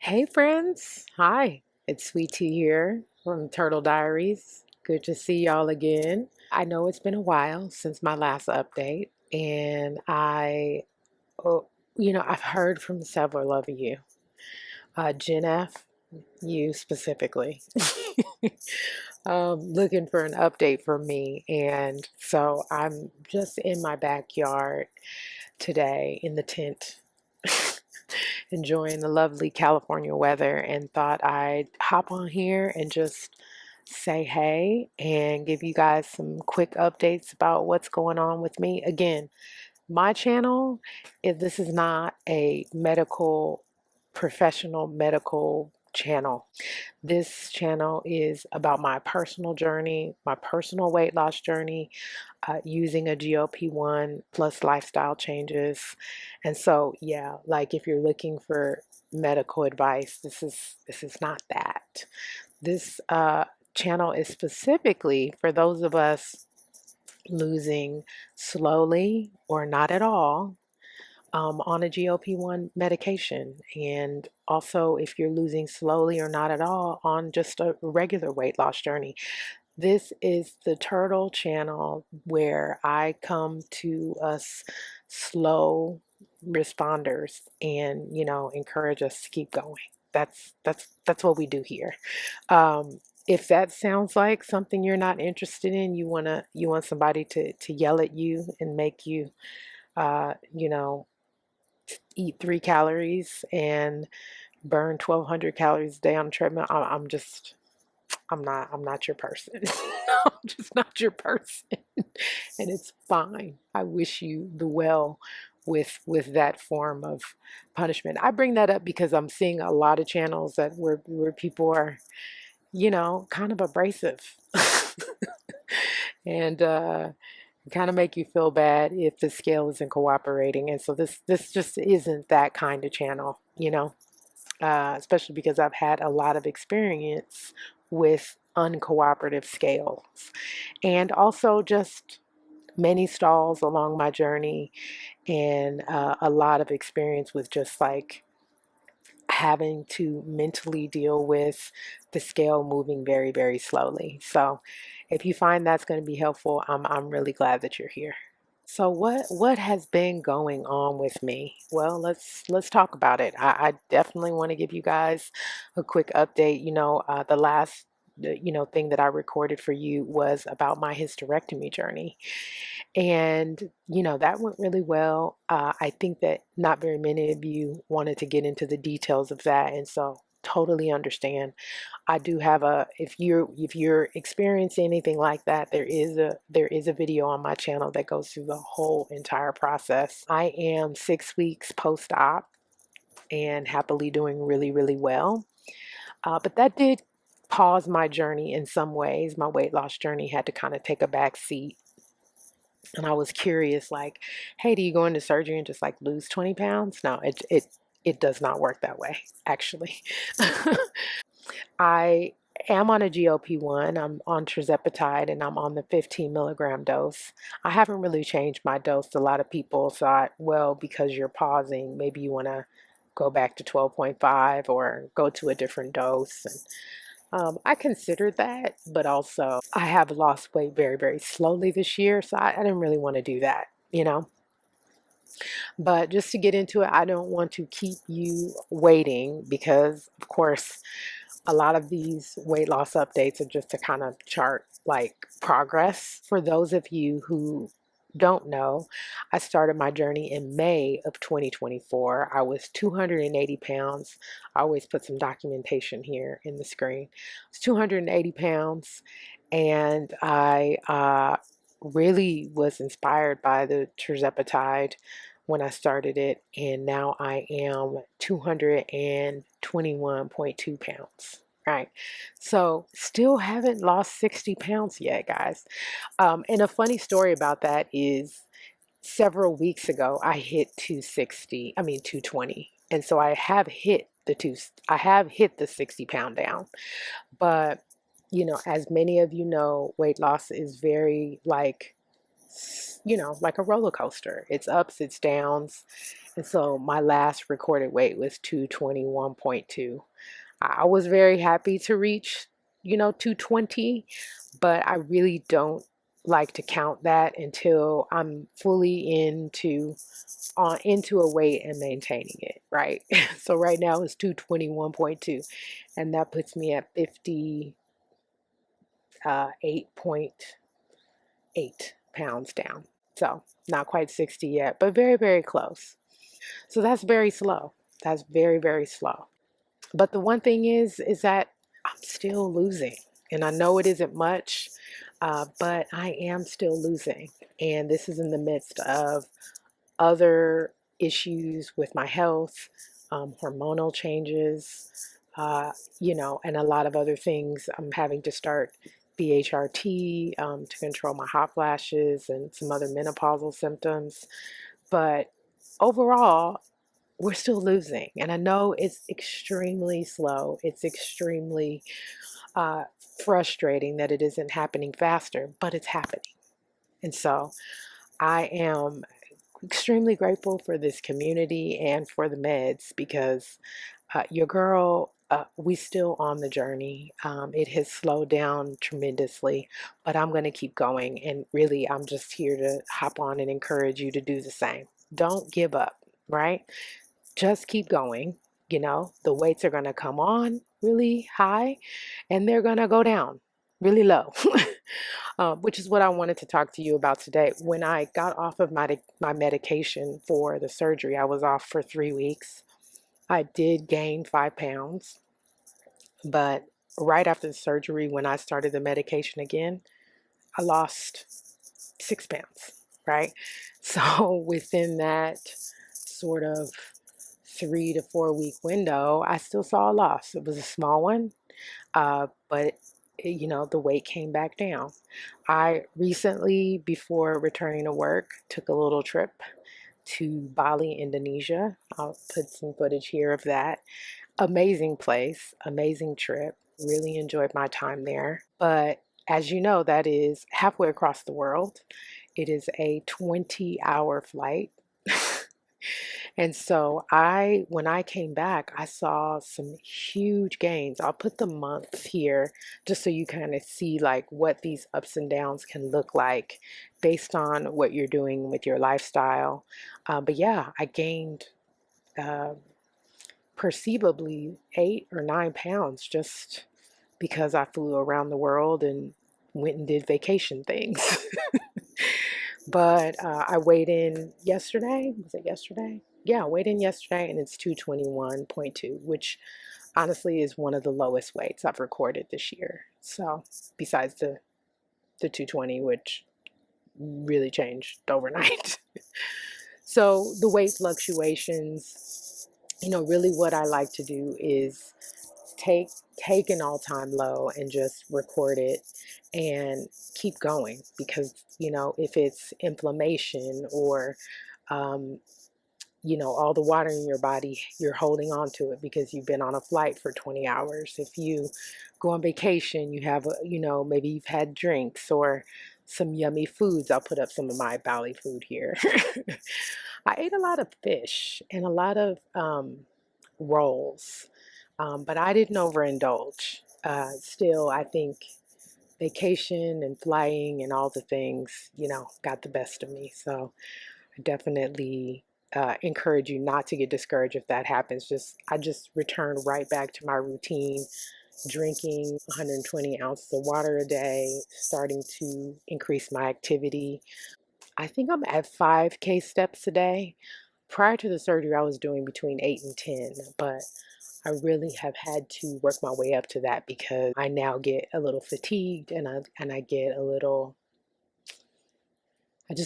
Hey friends, hi, it's Sweet Tea here from Turtle Diaries. Good to see y'all again. I know it's been a while since my last update, and oh, I've heard from several of you, Gen F, you specifically, looking for an update from me. And so I'm just in my backyard today in the tent enjoying the lovely California weather and thought I'd hop on here and just say hey and give you guys some quick updates about what's going on with me. Again, my channel, if this is not a professional medical channel. This channel is about my personal journey, my personal weight loss journey, using a GLP-1 plus lifestyle changes. And so, yeah, like if you're looking for medical advice, this is not that. This channel is specifically for those of us losing slowly or not at all on a GLP-1 medication. And also, if you're losing slowly or not at all on just a regular weight loss journey. This is the Turtle channel where I come to us slow responders and, encourage us to keep going. That's what we do here. If that sounds like something you're not interested in, you want somebody to yell at you and make you uh, you know, eat 3 calories and burn 1,200 calories a day on a treadmill. I'm not your person. I'm just not your person. And it's fine. I wish you the well with that form of punishment. I bring that up because I'm seeing a lot of channels that where people are, kind of abrasive. And kind of make you feel bad if the scale isn't cooperating. And so this just isn't that kind of channel. Especially because I've had a lot of experience with uncooperative scales and also just many stalls along my journey and a lot of experience with just like having to mentally deal with the scale moving very, very slowly. So if you find that's going to be helpful, I'm really glad that you're here. So what has been going on with me? Well, let's talk about it. I definitely want to give you guys a quick update. The last thing that I recorded for you was about my hysterectomy journey, and that went really well. I think that not very many of you wanted to get into the details of that, and so totally understand. I do have if you're experiencing anything like that, there is a video on my channel that goes through the whole entire process. I am 6 weeks post-op and happily doing really, really well. But that did pause my journey in some ways. My weight loss journey had to kind of take a back seat. And I was curious, like, hey, do you go into surgery and just like lose 20 pounds? No, it does not work that way, actually. I am on a GLP-1. I'm on tirzepatide and I'm on the 15 milligram dose. I haven't really changed my dose. A lot of people thought, well, because you're pausing, maybe you want to go back to 12.5 or go to a different dose. And I considered that, but also I have lost weight very, very slowly this year, so I didn't really want to do that. But just to get into it, I don't want to keep you waiting because, of course, a lot of these weight loss updates are just to kind of chart like progress. For those of you who don't know, I started my journey in May of 2024. I was 280 pounds. I always put some documentation here in the screen. I was 280 pounds, and I really was inspired by the tirzepatide when I started it, and now I am 221.2 pounds. Right. So still haven't lost 60 pounds yet, guys. And a funny story about that is several weeks ago, I hit 220. And so I have hit the 60-pound down. But, as many of you know, weight loss is very like a roller coaster. It's ups, it's downs. And so my last recorded weight was 221.2. I was very happy to reach, 220, but I really don't like to count that until I'm fully into a weight and maintaining it, right? So right now it's 221.2, and that puts me at 58.8 pounds down. So not quite 60 yet, but very, very close. So that's very slow. That's very, very slow. But the one thing is that I'm still losing. And I know it isn't much, but I am still losing. And this is in the midst of other issues with my health, hormonal changes, and a lot of other things. I'm having to start BHRT to control my hot flashes and some other menopausal symptoms. But overall, we're still losing. And I know it's extremely slow. It's extremely uh, frustrating that it isn't happening faster, but it's happening. And so I am extremely grateful for this community and for the meds because your girl, we still on the journey. It has slowed down tremendously, but I'm going to keep going. And really, I'm just here to hop on and encourage you to do the same. Don't give up, right? Just keep going. The weights are going to come on really high and they're going to go down really low, which is what I wanted to talk to you about today. When I got off of my medication for the surgery, I was off for 3 weeks. I did gain 5 pounds, but right after the surgery, when I started the medication again, I lost 6 pounds, right? So within that sort of 3 to 4 week window, I still saw a loss. It was a small one, but the weight came back down. I recently, before returning to work, took a little trip to Bali, Indonesia. I'll put some footage here of that. Amazing place, amazing trip. Really enjoyed my time there. But as you know, that is halfway across the world. It is a 20-hour flight. And so when I came back, I saw some huge gains. I'll put the months here just so you kind of see like what these ups and downs can look like based on what you're doing with your lifestyle. But yeah, I gained uh, perceivably 8 or 9 pounds just because I flew around the world and went and did vacation things. But I weighed in yesterday. Was it yesterday? Yeah, I weighed in yesterday and it's 221.2, which honestly is one of the lowest weights I've recorded this year. So, besides the 220, which really changed overnight. So, the weight fluctuations, really what I like to do is take take an all-time low and just record it and keep going because if it's inflammation or um, all the water in your body, you're holding on to it because you've been on a flight for 20 hours. If you go on vacation, you have maybe you've had drinks or some yummy foods. I'll put up some of my Bali food here. I ate a lot of fish and a lot of rolls, but I didn't overindulge. Still, I think vacation and flying and all the things, got the best of me. So I definitely encourage you not to get discouraged if that happens. I just return right back to my routine, drinking 120 ounces of water a day, starting to increase my activity. I think I'm at 5K steps a day. Prior to the surgery, I was doing between 8 and 10, but I really have had to work my way up to that because I now get a little fatigued and I get a little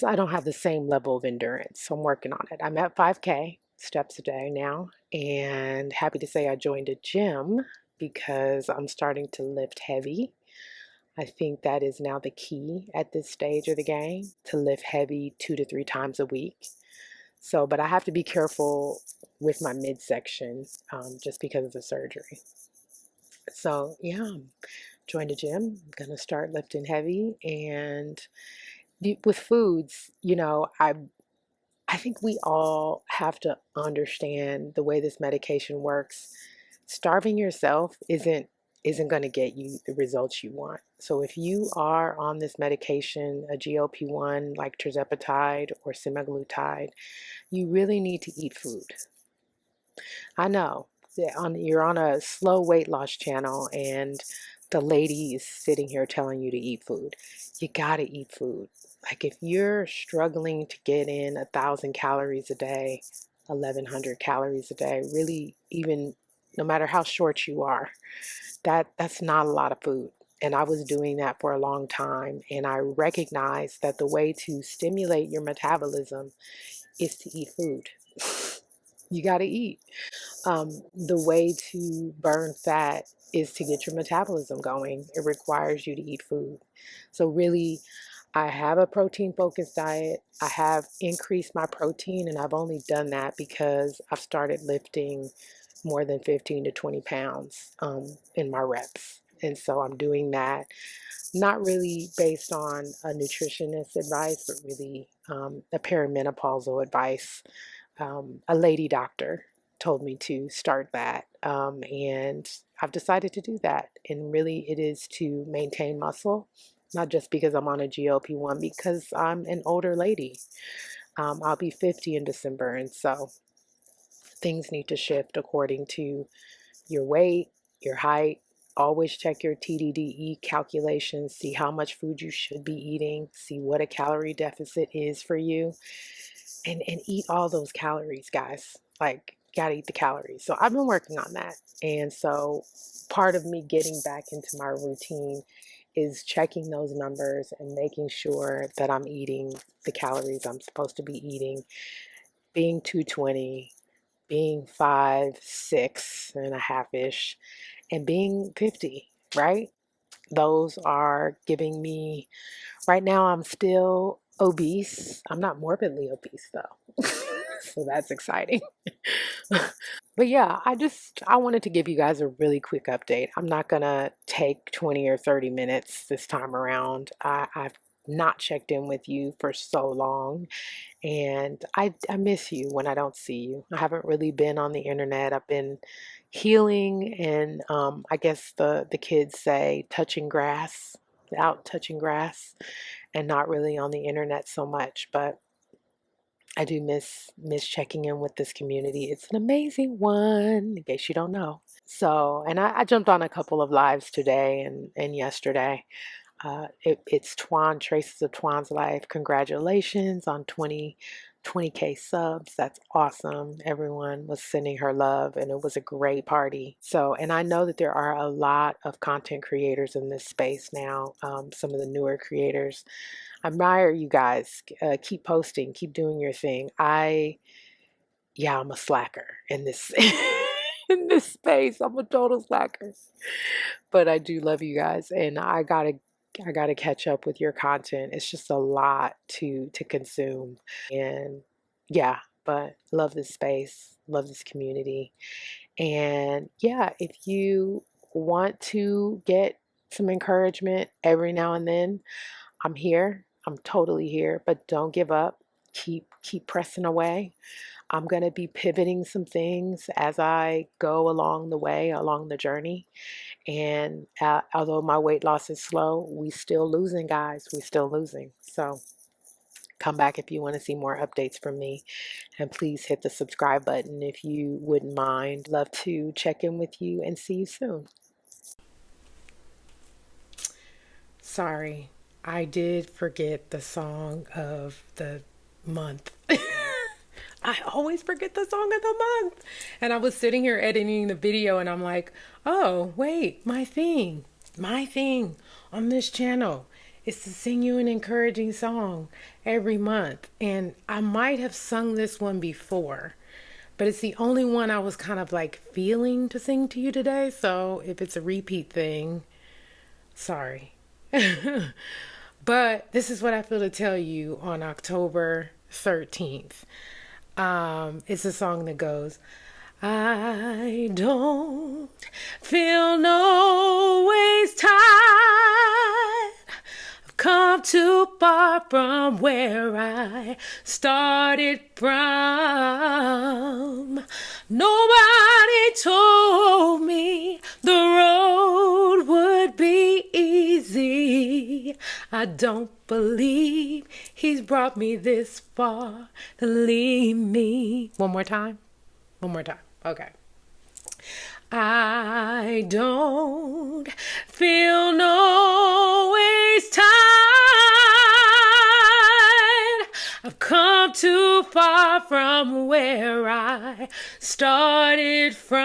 I don't have the same level of endurance. So I'm working on it. I'm at 5K steps a day now and happy to say I joined a gym because I'm starting to lift heavy. I think that is now the key at this stage of the game, to lift heavy 2 to 3 times a week. So, but I have to be careful with my midsection just because of the surgery. So, yeah, joined a gym. I'm gonna start lifting heavy and with foods, I I think we all have to understand the way this medication works. Starving yourself isn't going to get you the results you want. So if you are on this medication, a GLP-1 like tirzepatide or semaglutide, you really need to eat food. I know you're on a slow weight loss channel and the lady is sitting here telling you to eat food. You gotta eat food. Like if you're struggling to get in 1,000 calories a day, 1,100 calories a day, really even no matter how short you are, that's not a lot of food. And I was doing that for a long time, and I recognized that the way to stimulate your metabolism is to eat food. You got to eat. The way to burn fat is to get your metabolism going. It requires you to eat food. So, really, I have a protein focused diet. I have increased my protein, and I've only done that because I've started lifting more than 15 to 20 pounds in my reps. And so I'm doing that not really based on a nutritionist advice, but really a perimenopausal advice. A lady doctor told me to start that. And I've decided to do that. And really, it is to maintain muscle, not just because I'm on a GLP-1, because I'm an older lady. I'll be 50 in December. And so things need to shift according to your weight, your height. Always check your TDDE calculations, see how much food you should be eating, see what a calorie deficit is for you, and eat all those calories, guys. Like, gotta eat the calories. So I've been working on that. And so part of me getting back into my routine is checking those numbers and making sure that I'm eating the calories I'm supposed to be eating, being 220, being 5, 6 and a half ish, and being 50, right? Those are giving me, right now, I'm still obese. I'm not morbidly obese though. So that's exciting. But yeah, I wanted to give you guys a really quick update. I'm not gonna take 20 or 30 minutes this time around. I've not checked in with you for so long, and I miss you when I don't see you. I haven't really been on the internet. I've been healing and I guess the kids say touching grass, out touching grass, and not really on the internet so much. But I do miss checking in with this community. It's an amazing one, in case you don't know. So, and I jumped on a couple of lives today and yesterday. It's Twan, Traces of Twan's Life. Congratulations on 20K subs. That's awesome. Everyone was sending her love, and it was a great party. So, and I know that there are a lot of content creators in this space now, some of the newer creators. I admire you guys. Keep posting, keep doing your thing. Yeah, I'm a slacker in this in this space. I'm a total slacker. But I do love you guys, and I gotta catch up with your content. It's just a lot to consume. And yeah, but love this space, love this community. And yeah, if you want to get some encouragement every now and then, I'm here. I'm totally here, but don't give up. Keep pressing away. I'm going to be pivoting some things as I go along the way, along the journey. And although my weight loss is slow, we still losing, guys. We still losing. So come back if you want to see more updates from me. And please hit the subscribe button if you wouldn't mind. Love to check in with you and see you soon. Sorry, I did forget the song of the month. I always forget the song of the month. And I was sitting here editing the video and I'm like, oh, wait, my thing on this channel is to sing you an encouraging song every month. And I might have sung this one before, but it's the only one I was kind of like feeling to sing to you today. So if it's a repeat thing, sorry. But this is what I feel to tell you on October 13th. It's a song that goes, I don't feel no ways tired. I've come to far from where I started from. Nobody told me the road would be easy. I don't believe he's brought me this far to leave me. One more time. Okay. I don't feel no waste time. I've come too far from where I started from.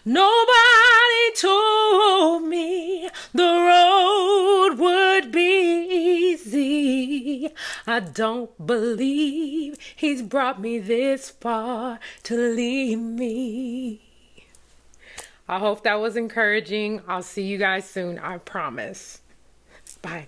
Nobody told me the road would be easy. I don't believe he's brought me this far to leave me. I hope that was encouraging. I'll see you guys soon, I promise. Bye.